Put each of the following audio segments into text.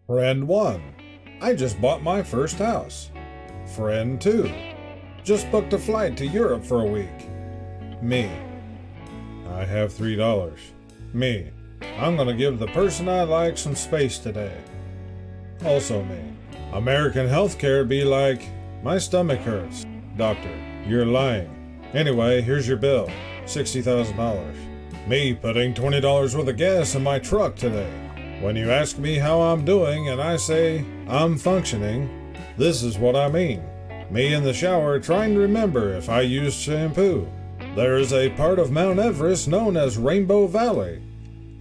Friend 1. I just bought my first house. Friend 2. Just booked a flight to Europe for a week. Me. I have $3. Me. I'm gonna give the person I like some space today. Also me. American healthcare be like, my stomach hurts. Doctor, you're lying. Anyway, here's your bill, $60,000. Me putting $20 worth of gas in my truck today. When you ask me how I'm doing and I say I'm functioning, this is what I mean. Me in the shower trying to remember if I used shampoo. There is a part of Mount Everest known as Rainbow Valley.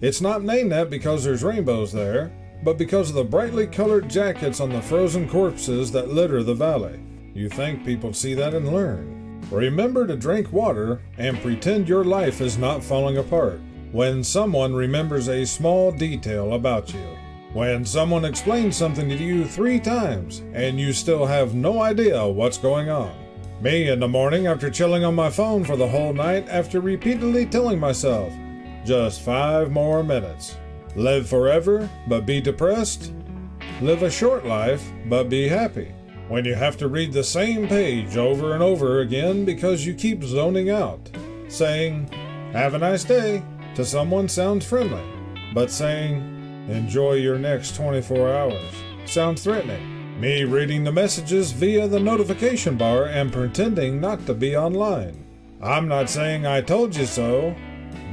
It's not named that because there's rainbows there, but because of the brightly colored jackets on the frozen corpses that litter the valley. You think people see that and learn. Remember to drink water and pretend your life is not falling apart. When someone remembers a small detail about you. When someone explains something to you 3 times and you still have no idea what's going on. Me in the morning after chilling on my phone for the whole night after repeatedly telling myself, just 5 more minutes. Live forever, but be depressed. Live a short life, but be happy. When you have to read the same page over and over again because you keep zoning out. Saying, have a nice day, to someone sounds friendly. But saying, enjoy your next 24 hours, sounds threatening. Me reading the messages via the notification bar and pretending not to be online. I'm not saying I told you so,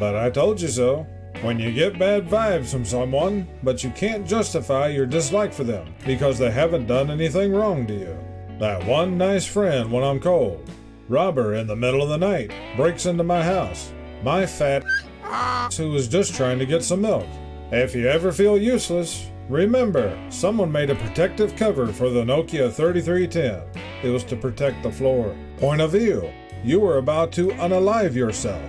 but I told you so. When you get bad vibes from someone, but you can't justify your dislike for them because they haven't done anything wrong to you. That one nice friend when I'm cold. Robber in the middle of the night breaks into my house. My fat who was just trying to get some milk. If you ever feel useless, remember, someone made a protective cover for the Nokia 3310. It was to protect the floor. Point of view. You were about to unalive yourself,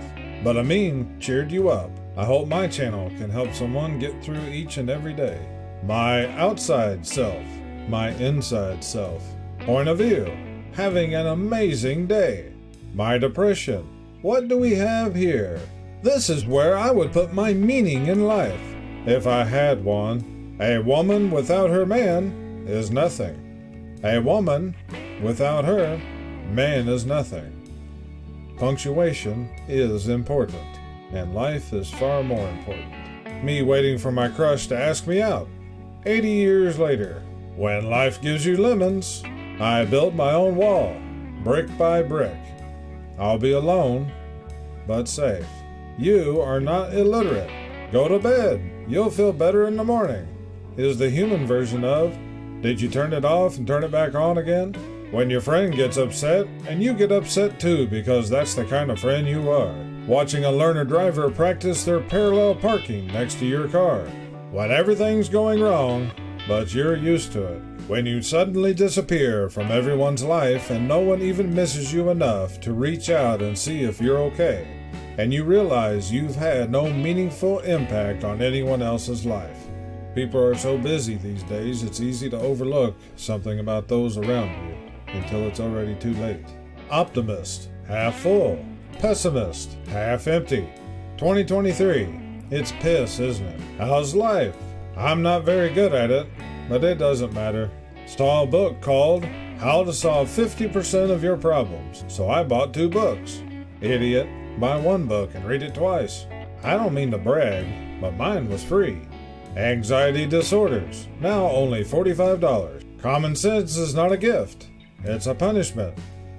but a meme cheered you up. I hope my channel can help someone get through each and every day. My outside self. My inside self. Point of view. Having an amazing day. My depression. What do we have here? This is where I would put my meaning in life, if I had one. A woman without her man is nothing. A woman without her man is nothing. Punctuation is important, and life is far more important. Me waiting for my crush to ask me out. 80 years later. When life gives you lemons, I built my own wall, brick by brick. I'll be alone, but safe. You are not illiterate. Go to bed. You'll feel better in the morning. Is the human version of, did you turn it off and turn it back on again? When your friend gets upset, and you get upset too because that's the kind of friend you are. Watching a learner driver practice their parallel parking next to your car. When everything's going wrong, but you're used to it. When you suddenly disappear from everyone's life and no one even misses you enough to reach out and see if you're okay. And you realize you've had no meaningful impact on anyone else's life. People are so busy these days, it's easy to overlook something about those around you until it's already too late. Optimist, half full. Pessimist, half empty. 2023, it's piss, isn't it? How's life? I'm not very good at it, but it doesn't matter. Saw a book called How to Solve 50% of Your Problems, so I bought 2 books. Idiot. Buy 1 book and read it twice. I don't mean to brag, but mine was free. Anxiety disorders, now only $45. Common sense is not a gift, it's a punishment,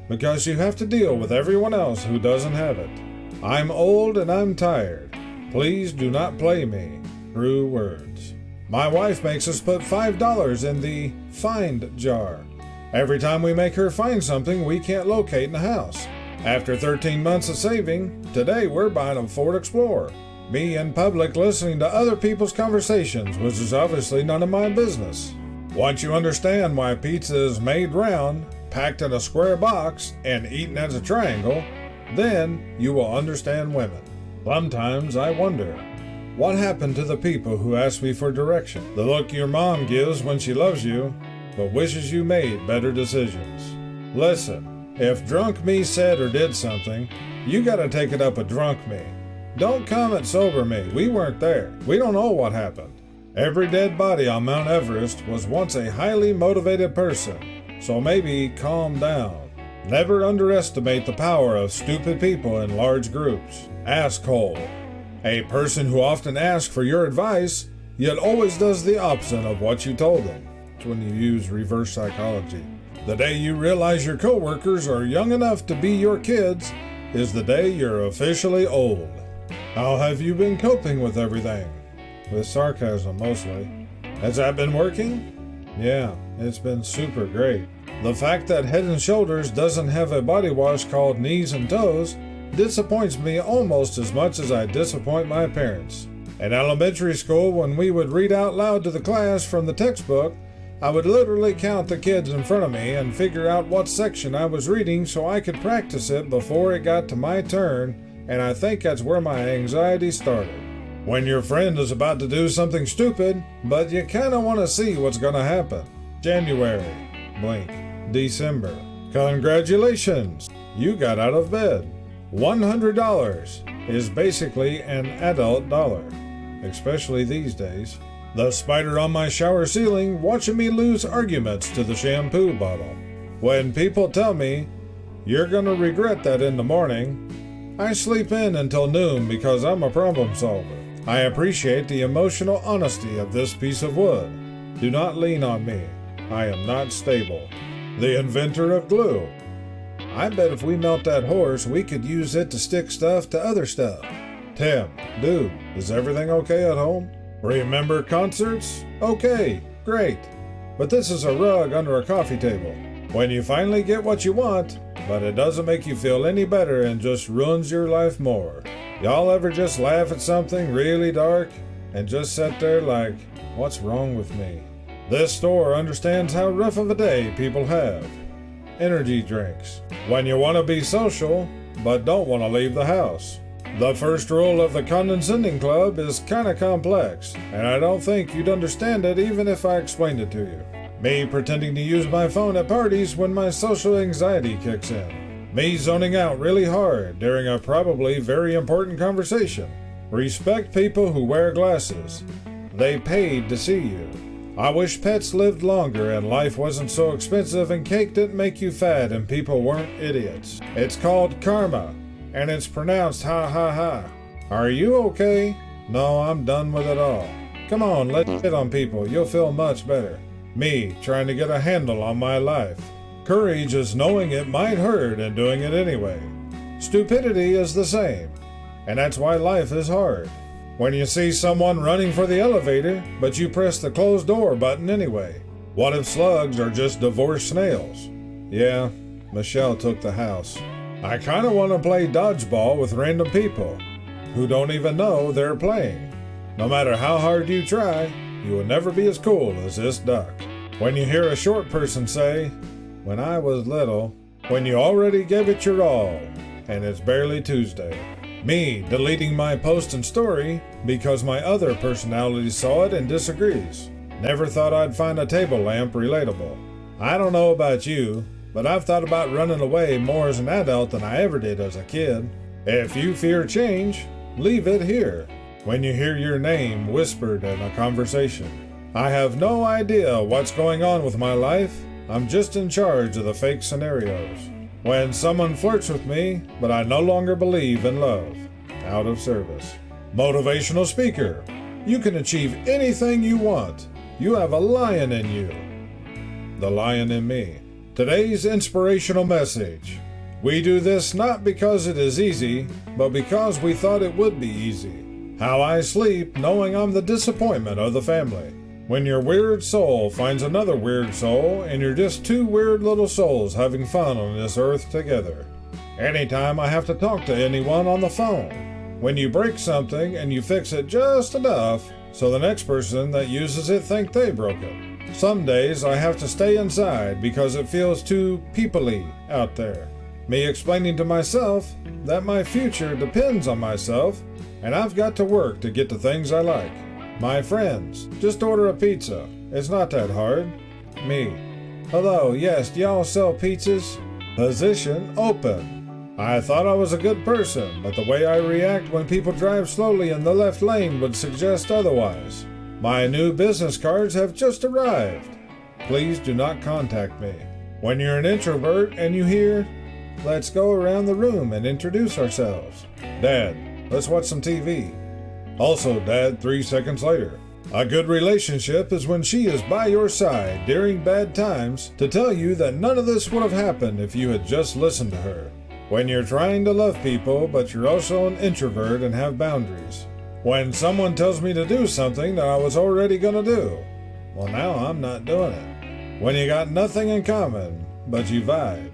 because you have to deal with everyone else who doesn't have it. I'm old and I'm tired. Please do not play me. True words. My wife makes us put $5 in the find jar. Every time we make her find something we can't locate in the house. After 13 months of saving, today we're buying a Ford Explorer. Me in public listening to other people's conversations, which is obviously none of my business. Once you understand why pizza is made round, packed in a square box, and eaten as a triangle, then you will understand women. Sometimes I wonder, what happened to the people who ask me for direction? The look your mom gives when she loves you, but wishes you made better decisions. Listen. If drunk me said or did something, you gotta take it up with drunk me. Don't come at sober me. We weren't there. We don't know what happened. Every dead body on Mount Everest was once a highly motivated person, so maybe calm down. Never underestimate the power of stupid people in large groups. Asshole. A person who often asks for your advice, yet always does the opposite of what you told them. It's when you use reverse psychology. The day you realize your coworkers are young enough to be your kids is the day you're officially old. How have you been coping with everything? With sarcasm, mostly. Has that been working? Yeah, it's been super great. The fact that Head & Shoulders doesn't have a body wash called Knees and Toes disappoints me almost as much as I disappoint my parents. In elementary school, when we would read out loud to the class from the textbook, I would literally count the kids in front of me and figure out what section I was reading so I could practice it before it got to my turn, and I think that's where my anxiety started. When your friend is about to do something stupid, but you kinda wanna see what's gonna happen. January, blink. December, congratulations, you got out of bed. $100 is basically an adult dollar, especially these days. The spider on my shower ceiling watching me lose arguments to the shampoo bottle. When people tell me, you're gonna regret that in the morning, I sleep in until noon because I'm a problem solver. I appreciate the emotional honesty of this piece of wood. Do not lean on me. I am not stable. The inventor of glue. I bet if we melt that horse, we could use it to stick stuff to other stuff. Tim, dude, is everything okay at home? Remember concerts? Okay, great. But this is a rug under a coffee table. When you finally get what you want, but it doesn't make you feel any better and just ruins your life more. Y'all ever just laugh at something really dark and just sit there like, what's wrong with me? This store understands how rough of a day people have. Energy drinks. When you want to be social, but don't want to leave the house. The first rule of the condescending club is kinda complex, and I don't think you'd understand it even if I explained it to you. Me pretending to use my phone at parties when my social anxiety kicks in. Me zoning out really hard during a probably very important conversation. Respect people who wear glasses. They paid to see you. I wish pets lived longer and life wasn't so expensive and cake didn't make you fat and people weren't idiots. It's called karma, and it's pronounced ha ha ha. Are you okay? No, I'm done with it all. Come on, let's hit on people, you'll feel much better. Me, trying to get a handle on my life. Courage is knowing it might hurt and doing it anyway. Stupidity is the same, and that's why life is hard. When you see someone running for the elevator, but you press the closed door button anyway. What if slugs are just divorced snails? Yeah, Michelle took the house. I kinda wanna play dodgeball with random people who don't even know they're playing. No matter how hard you try, you will never be as cool as this duck. When you hear a short person say, when I was little, when you already gave it your all, and it's barely Tuesday. Me deleting my post and story because my other personality saw it and disagrees. Never thought I'd find a table lamp relatable. I don't know about you, but I've thought about running away more as an adult than I ever did as a kid. If you fear change, leave it here. When you hear your name whispered in a conversation. I have no idea what's going on with my life. I'm just in charge of the fake scenarios. When someone flirts with me, but I no longer believe in love. Out of service. Motivational speaker. You can achieve anything you want. You have a lion in you. The lion in me. Today's inspirational message. We do this not because it is easy, but because we thought it would be easy. How I sleep knowing I'm the disappointment of the family. When your weird soul finds another weird soul, and you're just two weird little souls having fun on this earth together. Anytime I have to talk to anyone on the phone. When you break something and you fix it just enough so the next person that uses it think they broke it. Some days I have to stay inside because it feels too people-y out there. Me explaining to myself that my future depends on myself and I've got to work to get the things I like. My friends, just order a pizza. It's not that hard. Me. Hello, yes, do y'all sell pizzas? Position open. I thought I was a good person, but the way I react when people drive slowly in the left lane would suggest otherwise. My new business cards have just arrived. Please do not contact me. When you're an introvert and you hear, let's go around the room and introduce ourselves. Dad, let's watch some TV. Also, Dad, 3 seconds later. A good relationship is when she is by your side during bad times to tell you that none of this would have happened if you had just listened to her. When you're trying to love people, but you're also an introvert and have boundaries. When someone tells me to do something that I was already gonna do. Well, now I'm not doing it. When you got nothing in common, but you vibe.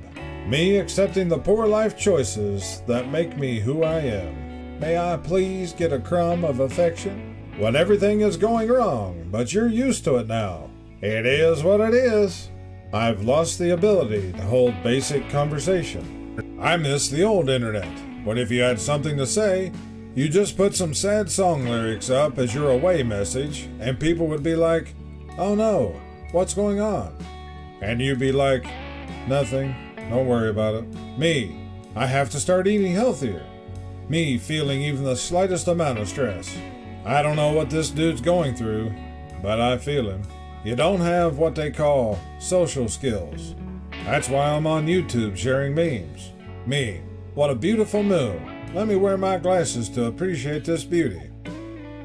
Me accepting the poor life choices that make me who I am. May I please get a crumb of affection? When everything is going wrong, but you're used to it now. It is what it is. I've lost the ability to hold basic conversation. I miss the old internet, when if you had something to say, you just put some sad song lyrics up as your away message, and people would be like, oh no, what's going on? And you'd be like, nothing, don't worry about it. Me, I have to start eating healthier. Me feeling even the slightest amount of stress. I don't know what this dude's going through, but I feel him. You don't have what they call social skills. That's why I'm on YouTube sharing memes. Me, what a beautiful moon. Let me wear my glasses to appreciate this beauty.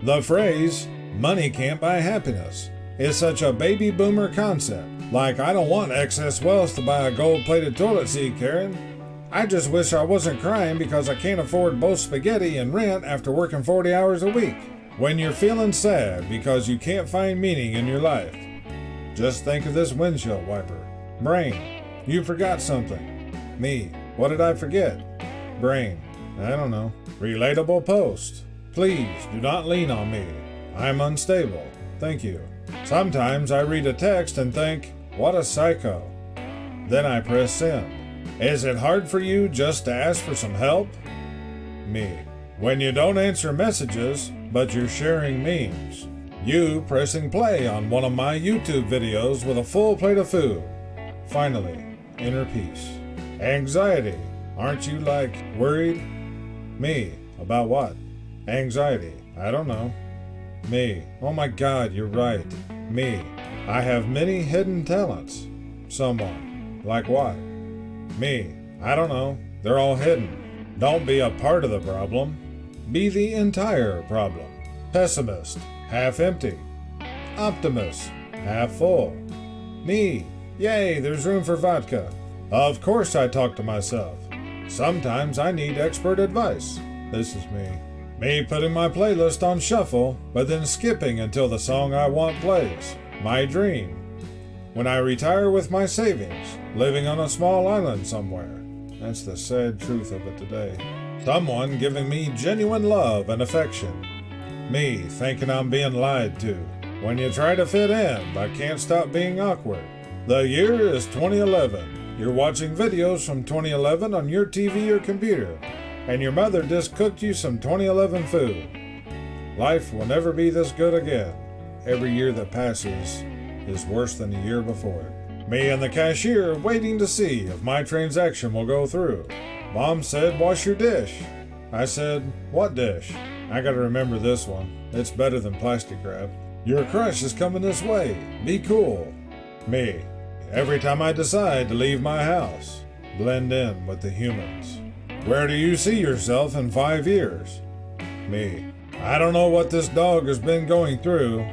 The phrase, money can't buy happiness, is such a baby boomer concept. Like, I don't want excess wealth to buy a gold-plated toilet seat, Karen. I just wish I wasn't crying because I can't afford both spaghetti and rent after working 40 hours a week. When you're feeling sad because you can't find meaning in your life, just think of this windshield wiper. Brain, you forgot something. Me, what did I forget? Brain, I don't know. Relatable post. Please do not lean on me. I'm unstable. Thank you. Sometimes I read a text and think, what a psycho. Then I press send. Is it hard for you just to ask for some help? Me. When you don't answer messages, but you're sharing memes. You pressing play on one of my YouTube videos with a full plate of food. Finally, inner peace. Anxiety. Aren't you like worried? Me. About what? Anxiety. I don't know. Me. Oh my God, you're right. Me. I have many hidden talents. Someone. Like what? Me. I don't know. They're all hidden. Don't be a part of the problem. Be the entire problem. Pessimist, half empty. Optimist, half full. Me, yay, there's room for vodka. Of course I talk to myself. Sometimes I need expert advice. This is me. Me putting my playlist on shuffle, but then skipping until the song I want plays. My dream. When I retire with my savings, living on a small island somewhere. That's the sad truth of it today. Someone giving me genuine love and affection. Me thinking I'm being lied to. When you try to fit in but can't stop being awkward. The year is 2011. You're watching videos from 2011 on your TV or computer. And your mother just cooked you some 2011 food. Life will never be this good again. Every year that passes is worse than the year before it. Me and the cashier waiting to see if my transaction will go through. Mom said, wash your dish. I said, what dish? I gotta remember this one. It's better than plastic wrap. Your crush is coming this way. Be cool. Me. Every time I decide to leave my house, blend in with the humans. Where do you see yourself in 5 years? Me. I don't know what this dog has been going through,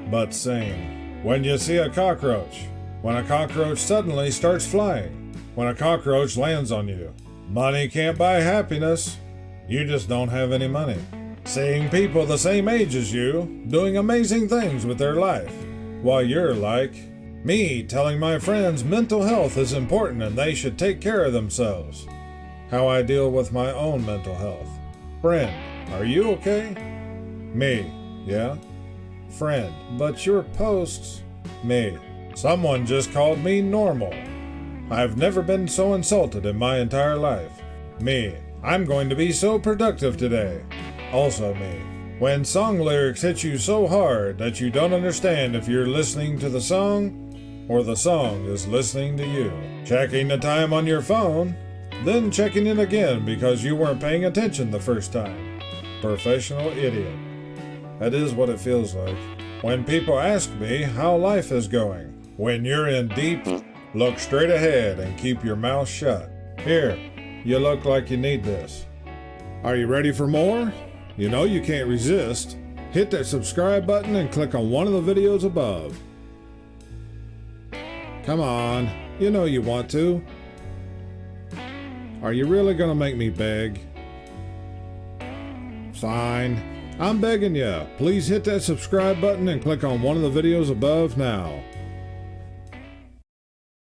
but sane. When you see a cockroach. When a cockroach suddenly starts flying. When a cockroach lands on you. Money can't buy happiness. You just don't have any money. Seeing people the same age as you doing amazing things with their life, while you're like, me telling my friends mental health is important and they should take care of themselves. How I deal with my own mental health. Friend, are you okay? Me, yeah. Friend, but your posts. Me, someone just called me normal. I've never been so insulted in my entire life. Me, I'm going to be so productive today. Also me. When song lyrics hit you so hard that you don't understand if you're listening to the song or the song is listening to you. Checking the time on your phone, then checking it again because you weren't paying attention the first time. Professional idiot. That is what it feels like. When people ask me how life is going, when you're in deep, look straight ahead and keep your mouth shut. Here, you look like you need this. Are you ready for more? You know you can't resist. Hit that subscribe button and click on one of the videos above. Come on, you know you want to. Are you really gonna make me beg? Fine. I'm begging you. Please hit that subscribe button and click on one of the videos above now.